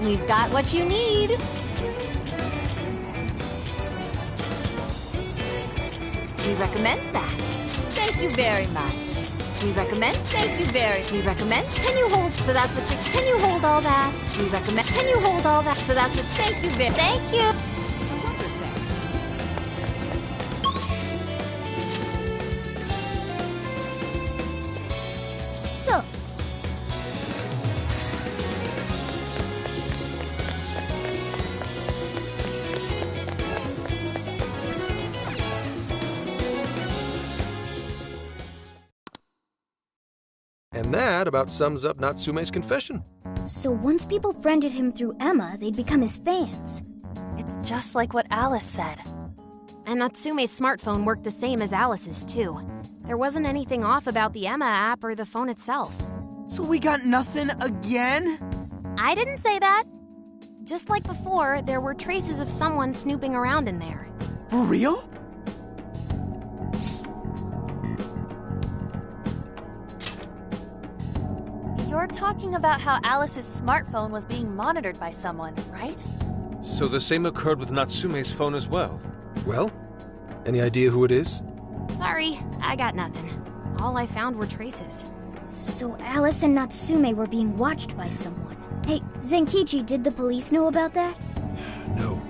We've got what you need. We recommend that. Thank you very much. We recommend. Thank you very. We recommend. Can you hold? So that's what you. Can you hold all that? We recommend. Can you hold all that? So that's what. Thank you very. Thank you. So. And that about sums up Natsume's confession. So once people friended him through Emma, they'd become his fans. It's just like what Alice said. And Natsume's smartphone worked the same as Alice's, too. There wasn't anything off about the Emma app or the phone itself. So we got nothing again? I didn't say that. Just like before, there were traces of someone snooping around in there. For real? You're talking about how Alice's smartphone was being monitored by someone, right? So the same occurred with Natsume's phone as well? Well, any idea who it is? Sorry, I got nothing. All I found were traces. So Alice and Natsume were being watched by someone. Hey, Zenkichi, did the police know about that? No.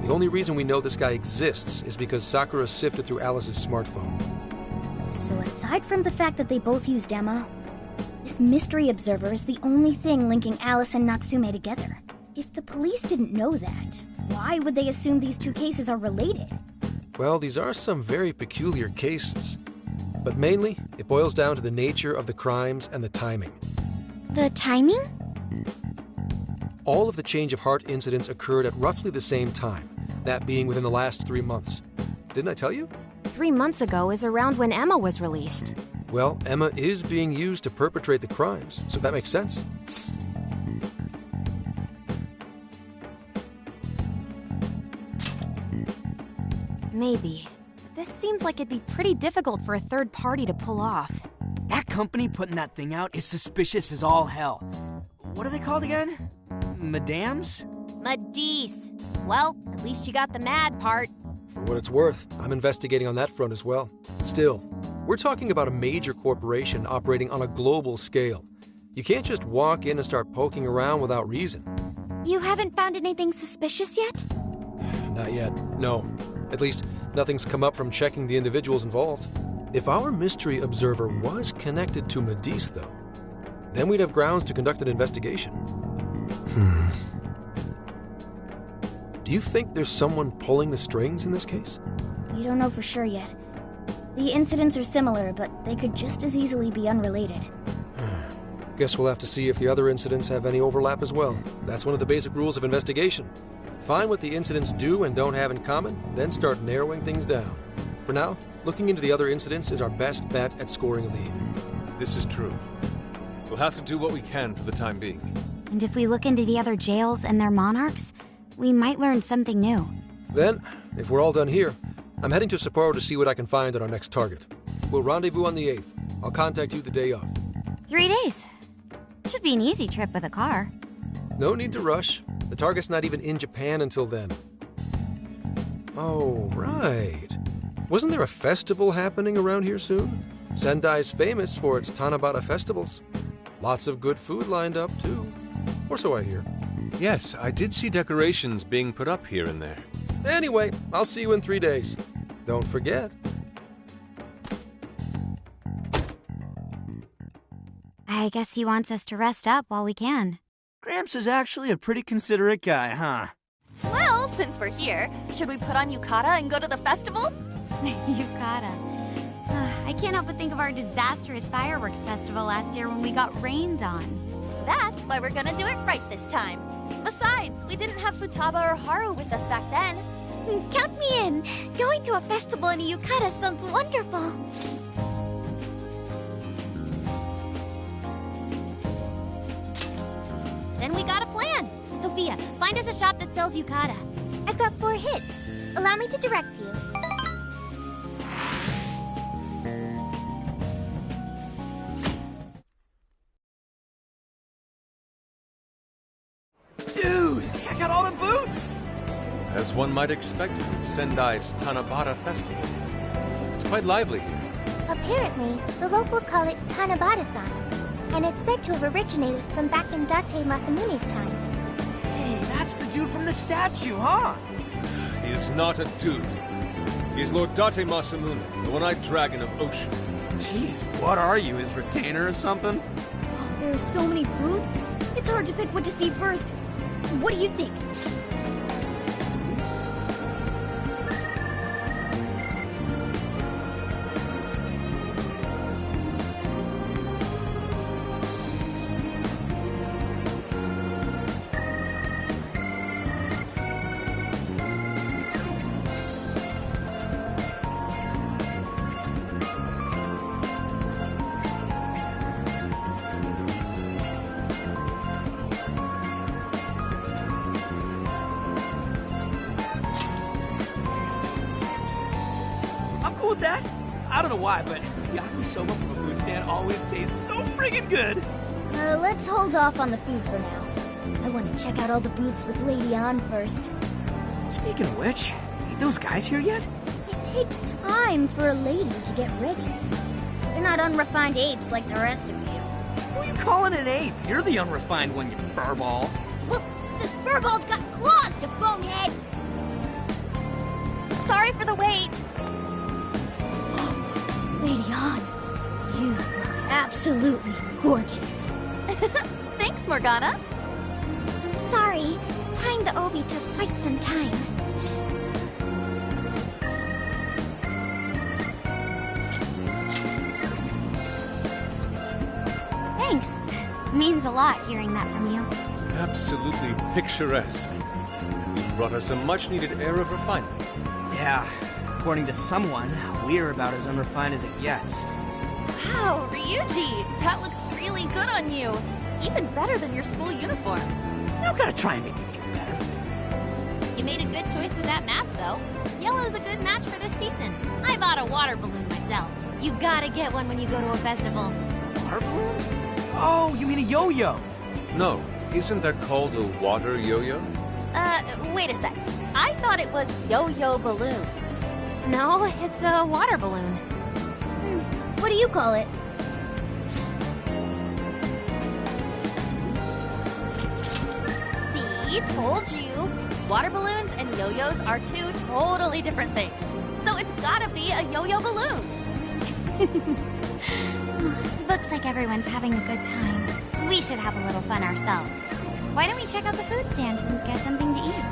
The only reason we know this guy exists is because Sakura sifted through Alice's smartphone. So aside from the fact that they both used Emma, this mystery observer is the only thing linking Alice and Natsume together. If the police didn't know that, why would they assume these two cases are related? Well, these are some very peculiar cases. But mainly, it boils down to the nature of the crimes and the timing. The timing? All of the change of heart incidents occurred at roughly the same time, that being within the last 3 months. Didn't I tell you? 3 months ago is around when Emma was released. Well, Emma is being used to perpetrate the crimes, so that makes sense. Maybe. This seems like it'd be pretty difficult for a third party to pull off. That company putting that thing out is suspicious as all hell. What are they called again? Madams? Madis. Well, at least you got the mad part. For what it's worth, I'm investigating on that front as well. Still, we're talking about a major corporation operating on a global scale. You can't just walk in and start poking around without reason. You haven't found anything suspicious yet? Not yet, no. At least, nothing's come up from checking the individuals involved. If our mystery observer was connected to Madis, though, then we'd have grounds to conduct an investigation. Do you think there's someone pulling the strings in this case? We don't know for sure yet. The incidents are similar, but they could just as easily be unrelated. Guess we'll have to see if the other incidents have any overlap as well. That's one of the basic rules of investigation. Find what the incidents do and don't have in common, then start narrowing things down. For now, looking into the other incidents is our best bet at scoring a lead. This is true. We'll have to do what we can for the time being. And if we look into the other jails and their monarchs, we might learn something new. Then, if we're all done here, I'm heading to Sapporo to see what I can find on our next target. We'll rendezvous on the 8th. I'll contact you the day of. 3 days. Should be an easy trip with a car. No need to rush. The target's not even in Japan until then. Oh, right. Wasn't there a festival happening around here soon? Sendai's famous for its Tanabata festivals. Lots of good food lined up, too. Or so I hear. Yes, I did see decorations being put up here and there. Anyway, I'll see you in 3 days. Don't forget. I guess he wants us to rest up while we can. Gramps is actually a pretty considerate guy, huh? Well, since we're here, should we put on yukata and go to the festival? Yukata. I can't help but think of our disastrous fireworks festival last year when we got rained on. That's why we're gonna do it right this time. Besides, we didn't have Futaba or Haru with us back then. Count me in! Going to a festival in a yukata sounds wonderful! Then we got a plan. Sophia, find us a shop that sells yukata. I've got 4 hits. Allow me to direct you. Dude! Check out all the booths! As one might expect from Sendai's Tanabata Festival. It's quite lively here. Apparently, the locals call it Tanabata-san, and it's said to have originated from back in Date Masamune's time. Hey, that's the dude from the statue, huh? He is not a dude. He is Lord Date Masamune, the one-eyed dragon of ocean. Jeez, what are you, his retainer or something? Oh, there are so many booths. It's hard to pick what to see first. What do you think? With that? I don't know why, but yakisoba from a food stand always tastes so friggin' good! Let's hold off on the food for now. I want to check out all the booths with Lady On first. Speaking of which, ain't those guys here yet? It takes time for a lady to get ready. They're not unrefined apes like the rest of you. Who are you calling an ape? You're the unrefined one, you furball. Look, this furball's got claws, you bonehead! Sorry for the wait. Lady On, you look absolutely gorgeous. Thanks, Morgana. Sorry, tying the obi took quite some time. Thanks. Means a lot hearing that from you. Absolutely picturesque. You brought us a much-needed air of refinement. Yeah, according to someone, we're about as unrefined as it gets. Wow, Ryuji, that looks really good on you. Even better than your school uniform. You don't gotta try and make me feel better. You made a good choice with that mask, though. Yellow's a good match for this season. I bought a water balloon myself. You gotta get one when you go to a festival. Water balloon? Oh, you mean a yo-yo? No, isn't that called a water yo-yo? Wait a sec. I thought it was yo-yo balloon. No, it's a water balloon. What do you call it? See, told you. Water balloons and yo-yos are two totally different things. So it's gotta be a yo-yo balloon. Looks like everyone's having a good time. We should have a little fun ourselves. Why don't we check out the food stands and get something to eat?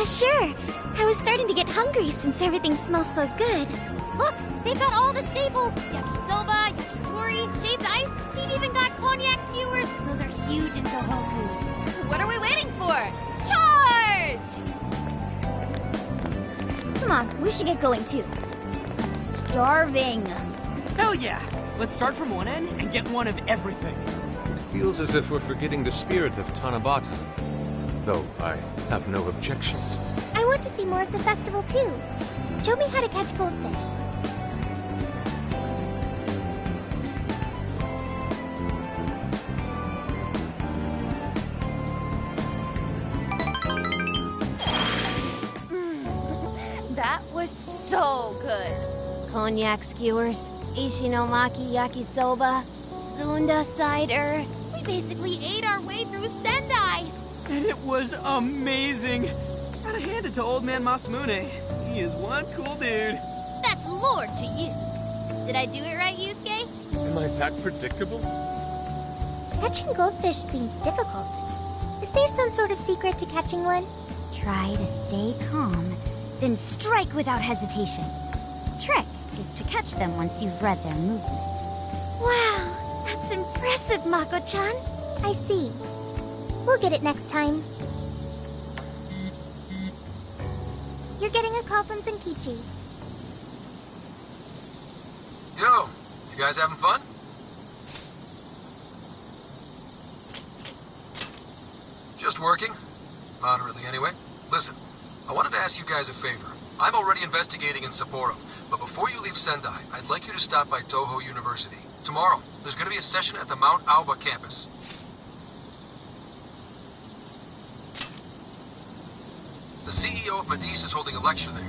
Sure. I was starting to get hungry since everything smells so good. Look, they've got all the staples. Yakisoba, yakitori, shaved ice. He even got cognac skewers. Those are huge in Tohoku. What are we waiting for? Charge! Come on, we should get going too. I'm starving. Hell yeah! Let's start from one end and get one of everything. It feels as if we're forgetting the spirit of Tanabata. Though I have no objections. I want to see more of the festival too. Show me how to catch goldfish. That was so good. Cognac skewers, ishinomaki yakisoba, zunda cider. We basically ate our way through Sendai. And it was amazing! Gotta hand it to old man Masamune. He is one cool dude. That's Lord to you. Did I do it right, Yusuke? Am I that predictable? Catching goldfish seems difficult. Is there some sort of secret to catching one? Try to stay calm, then strike without hesitation. Trick is to catch them once you've read their movements. Wow, that's impressive, Mako-chan. I see. We'll get it next time. You're getting a call from Zenkichi. Yo, you guys having fun? Just working. Moderately, anyway. Listen, I wanted to ask you guys a favor. I'm already investigating in Sapporo, but before you leave Sendai, I'd like you to stop by Toho University. Tomorrow, there's going to be a session at the Mount Aoba campus. The CEO of Medice is holding a lecture there.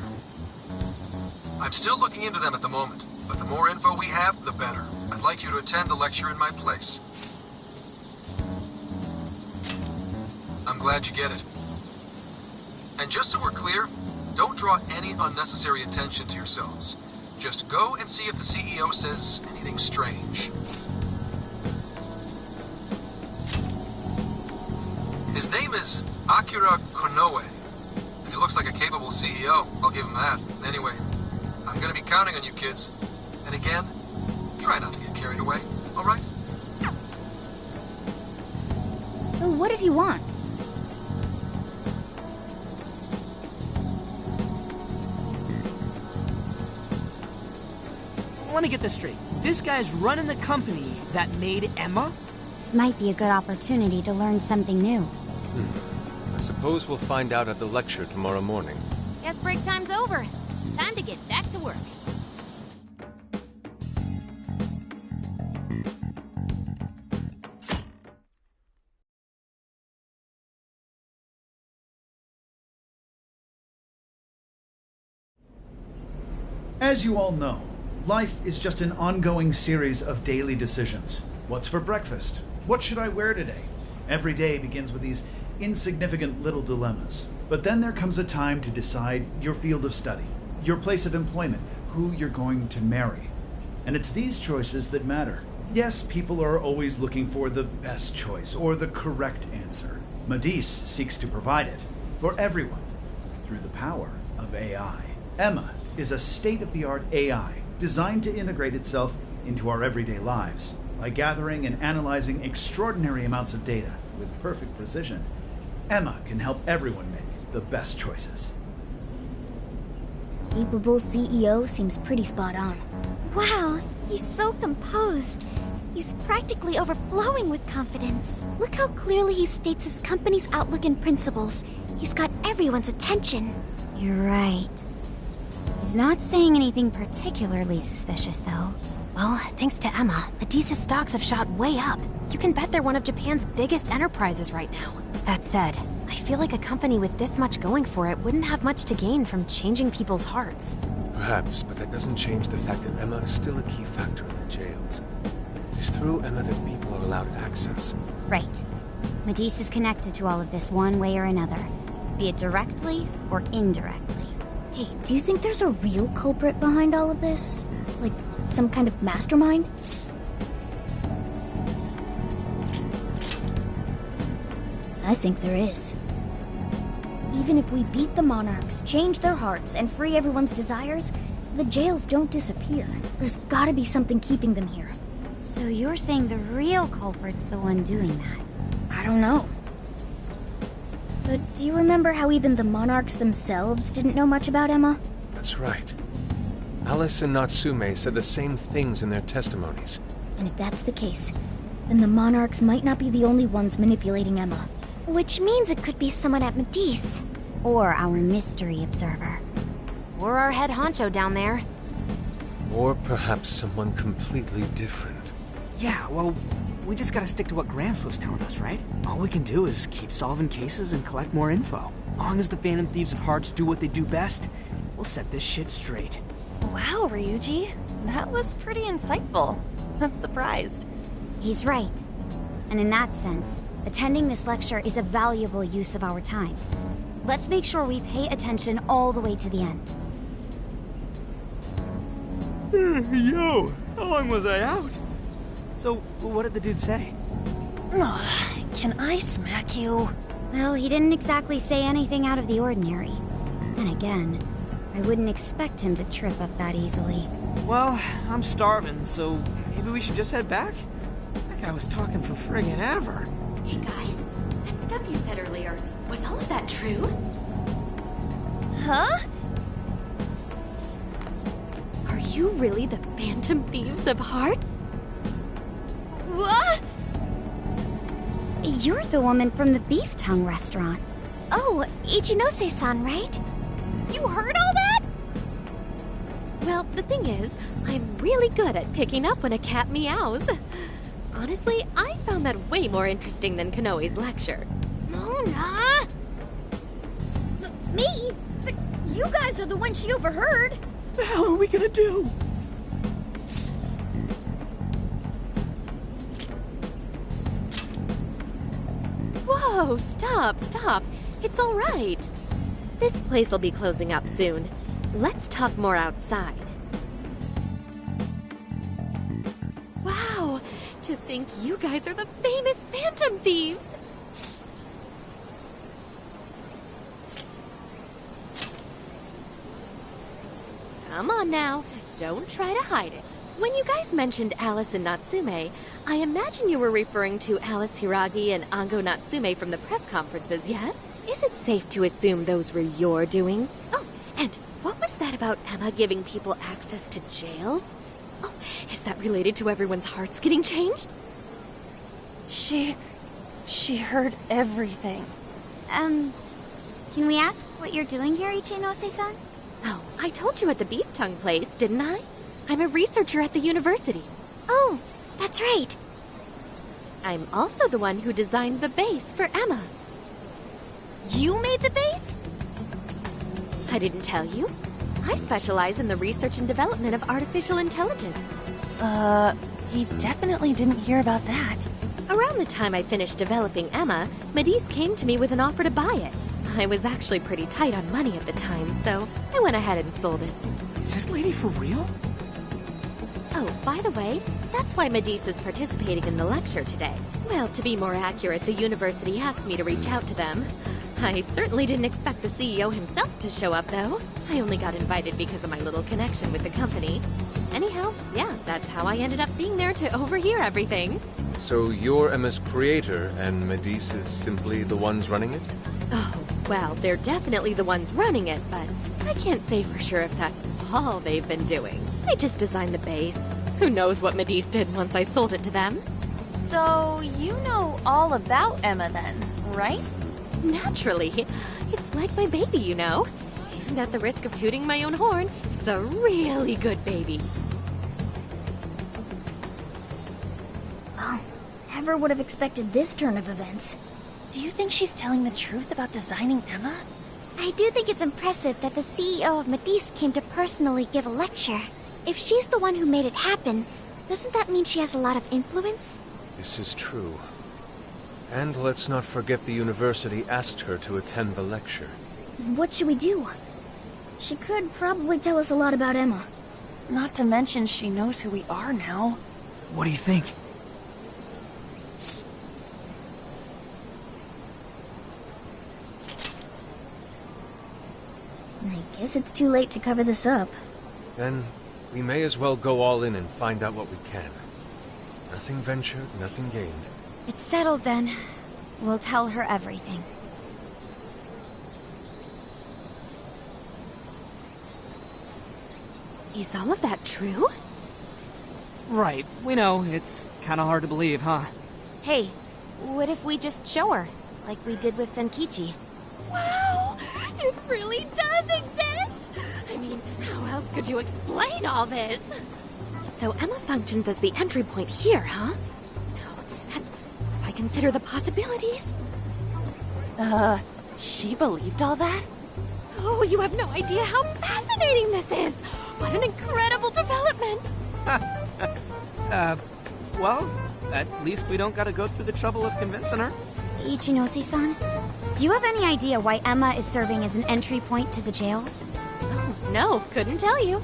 I'm still looking into them at the moment, but the more info we have, the better. I'd like you to attend the lecture in my place. I'm glad you get it. And just so we're clear, don't draw any unnecessary attention to yourselves. Just go and see if the CEO says anything strange. His name is Akira Konoe. He looks like a capable CEO, I'll give him that. Anyway, I'm gonna be counting on you kids. And again, try not to get carried away, alright? So what did he want? Let me get this straight. This guy's running the company that made Emma? This might be a good opportunity to learn something new. I suppose we'll find out at the lecture tomorrow morning. Guess break time's over. Time to get back to work. As you all know, life is just an ongoing series of daily decisions. What's for breakfast? What should I wear today? Every day begins with these insignificant little dilemmas. But then there comes a time to decide your field of study, your place of employment, who you're going to marry. And it's these choices that matter. Yes, people are always looking for the best choice or the correct answer. Medice seeks to provide it for everyone through the power of AI. Emma is a state-of-the-art AI designed to integrate itself into our everyday lives. By gathering and analyzing extraordinary amounts of data with perfect precision, Emma can help everyone make the best choices. Capable CEO seems pretty spot on. Wow, he's so composed. He's practically overflowing with confidence. Look how clearly he states his company's outlook and principles. He's got everyone's attention. You're right. He's not saying anything particularly suspicious, though. Well, thanks to Emma, Medice's stocks have shot way up. You can bet they're one of Japan's biggest enterprises right now. That said, I feel like a company with this much going for it wouldn't have much to gain from changing people's hearts. Perhaps, but that doesn't change the fact that Emma is still a key factor in the jails. It's through Emma that people are allowed access. Right. Medice is connected to all of this one way or another, be it directly or indirectly. Hey, do you think there's a real culprit behind all of this? Like, some kind of mastermind? I think there is. Even if we beat the monarchs, change their hearts, and free everyone's desires, the jails don't disappear. There's gotta be something keeping them here. So you're saying the real culprit's the one doing that? I don't know. But do you remember how even the monarchs themselves didn't know much about Emma? That's right. Alice and Natsume said the same things in their testimonies. And if that's the case, then the monarchs might not be the only ones manipulating Emma. Which means it could be someone at Medice. Or our mystery observer. Or our head honcho down there. Or perhaps someone completely different. Yeah, well, we just gotta stick to what Gramps was telling us, right? All we can do is keep solving cases and collect more info. Long as the Phantom Thieves of Hearts do what they do best, we'll set this shit straight. Wow, Ryuji. That was pretty insightful. I'm surprised. He's right. And in that sense, attending this lecture is a valuable use of our time. Let's make sure we pay attention all the way to the end. Yo, how long was I out? So, what did the dude say? Can I smack you? Well, he didn't exactly say anything out of the ordinary. Then again, I wouldn't expect him to trip up that easily. Well, I'm starving, so maybe we should just head back? That guy was talking for friggin' ever. Hey guys, that stuff you said earlier, was all of that true? Huh? Are you really the Phantom Thieves of Hearts? What? You're the woman from the Beef Tongue restaurant. Oh, Ichinose-san, right? You heard all that? Well, the thing is, I'm really good at picking up when a cat meows. Honestly, I found that way more interesting than Konoe's lecture. Mona! Me? But you guys are the ones she overheard. The hell are we gonna do? Whoa, stop. It's all right. This place will be closing up soon. Let's talk more outside. Wow, to think you guys are the famous Phantom Thieves! Come on now, don't try to hide it. When you guys mentioned Alice and Natsume, I imagine you were referring to Alice Hiragi and Ango Natsume from the press conferences, yes? Is it safe to assume those were your doing? Oh, and what was that about Emma giving people access to jails? Oh, is that related to everyone's hearts getting changed? She heard everything. Can we ask what you're doing here, Ichinose-san? Oh, I told you at the beef tongue place, didn't I? I'm a researcher at the university. Oh, that's right. I'm also the one who designed the base for Emma. You made the base? I didn't tell you. I specialize in the research and development of artificial intelligence. He definitely didn't hear about that. Around the time I finished developing Emma, Medice came to me with an offer to buy it. I was actually pretty tight on money at the time, so I went ahead and sold it. Is this lady for real? Oh, by the way, that's why Medice is participating in the lecture today. Well, to be more accurate, the university asked me to reach out to them. I certainly didn't expect the CEO himself to show up, though. I only got invited because of my little connection with the company. Anyhow, yeah, that's how I ended up being there to overhear everything. So you're Emma's creator, and Medice is simply the ones running it? Oh, well, they're definitely the ones running it, but I can't say for sure if that's all they've been doing. I just designed the base. Who knows what Medice did once I sold it to them? So you know all about Emma then, right? Naturally. It's like my baby, you know. And at the risk of tooting my own horn, it's a really good baby. Oh, never would have expected this turn of events. Do you think she's telling the truth about designing Emma? I do think it's impressive that the CEO of Medice came to personally give a lecture. If she's the one who made it happen, doesn't that mean she has a lot of influence? This is true. And let's not forget the university asked her to attend the lecture. What should we do? She could probably tell us a lot about Emma. Not to mention she knows who we are now. What do you think? I guess it's too late to cover this up. Then we may as well go all in and find out what we can. Nothing ventured, nothing gained. It's settled then. We'll tell her everything. Is all of that true? Right, we know. It's kinda hard to believe, huh? Hey, what if we just show her, like we did with Senkichi? Wow! It really does exist! I mean, how else could you explain all this? So Emma functions as the entry point here, huh? No, that's... if I consider the possibilities... She believed all that? Oh, you have no idea how fascinating this is! What an incredible development! Well, at least we don't gotta go through the trouble of convincing her. Ichinose-san, do you have any idea why Emma is serving as an entry point to the jails? Oh, no, couldn't tell you.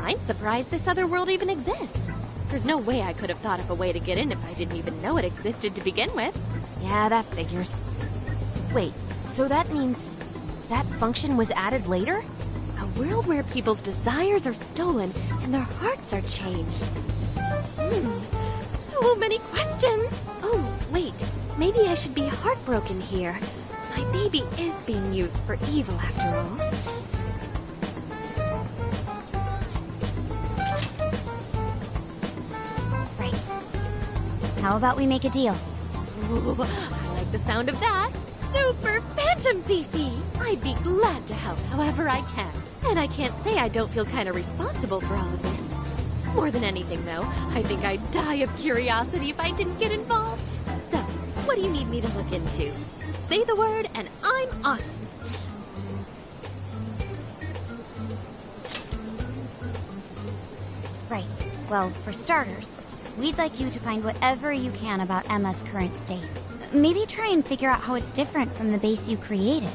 I'm surprised this other world even exists. There's no way I could have thought of a way to get in if I didn't even know it existed to begin with. Yeah, that figures. Wait, so that means that function was added later? A world where people's desires are stolen and their hearts are changed. So many questions! Oh, wait, maybe I should be heartbroken here. My baby is being used for evil after all. Right. How about we make a deal? Ooh, I like the sound of that. Super Phantom Thiefy! I'd be glad to help however I can. And I can't say I don't feel kind of responsible for all of this. More than anything, though, I think I'd die of curiosity if I didn't get involved. So, what do you need me to look into? Say the word and I'm on it. Right. Well, for starters, we'd like you to find whatever you can about Emma's current state. Maybe try and figure out how it's different from the base you created.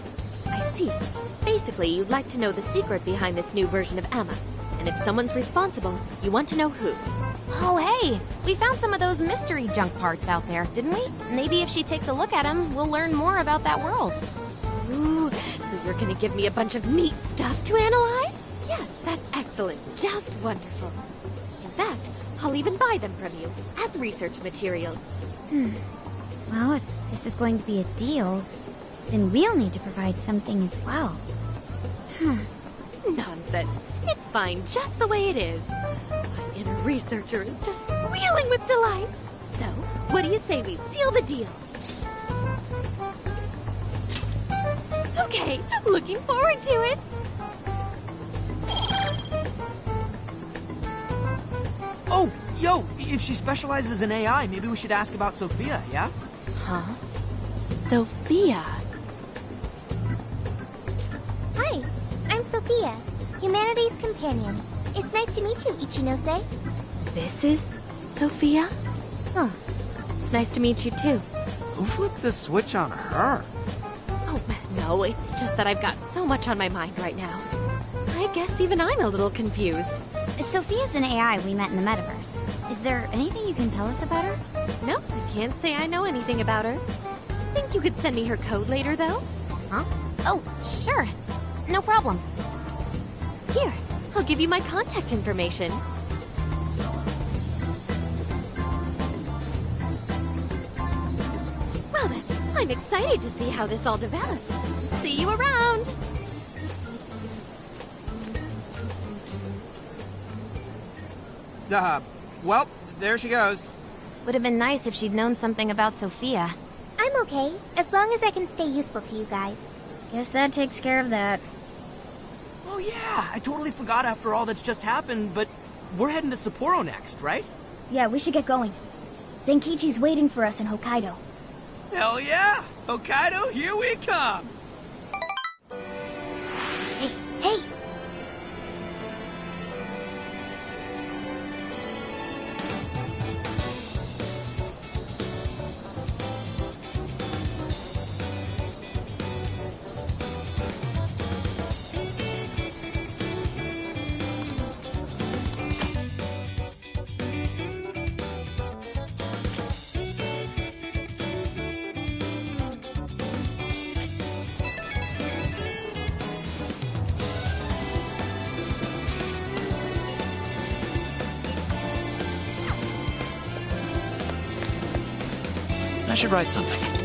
I see. Basically, you'd like to know the secret behind this new version of Emma. And if someone's responsible, you want to know who. Oh, hey! We found some of those mystery junk parts out there, didn't we? Maybe if she takes a look at them, we'll learn more about that world. Ooh, so you're gonna give me a bunch of neat stuff to analyze? Yes, that's excellent. Just wonderful. In fact, I'll even buy them from you as research materials. Well, if this is going to be a deal, then we'll need to provide something as well. Nonsense. It's fine just the way it is. My inner researcher is just squealing with delight. So, what do you say we seal the deal? Okay, looking forward to it. Oh, yo, if she specializes in AI, maybe we should ask about Sophia, yeah? Huh? Sophia? Hi, I'm Sophia, humanity's companion. It's nice to meet you, Ichinose. This is Sophia? Huh. It's nice to meet you too. Who flipped the switch on her? Oh, no, it's just that I've got so much on my mind right now. I guess even I'm a little confused. Sophia's an AI we met in the metaverse. Is there anything you can tell us about her? Nope, I can't say I know anything about her. Think you could send me her code later, though? Huh? Oh, sure. No problem. Here, I'll give you my contact information. Well then, I'm excited to see how this all develops. See you around! Well, there she goes. Would have been nice if she'd known something about Sophia. I'm okay, as long as I can stay useful to you guys. Guess that takes care of that. Oh yeah, I totally forgot after all that's just happened, but we're heading to Sapporo next, right? Yeah, we should get going. Zenkichi's waiting for us in Hokkaido. Hell yeah! Hokkaido, here we come! Hey, hey! I should write something.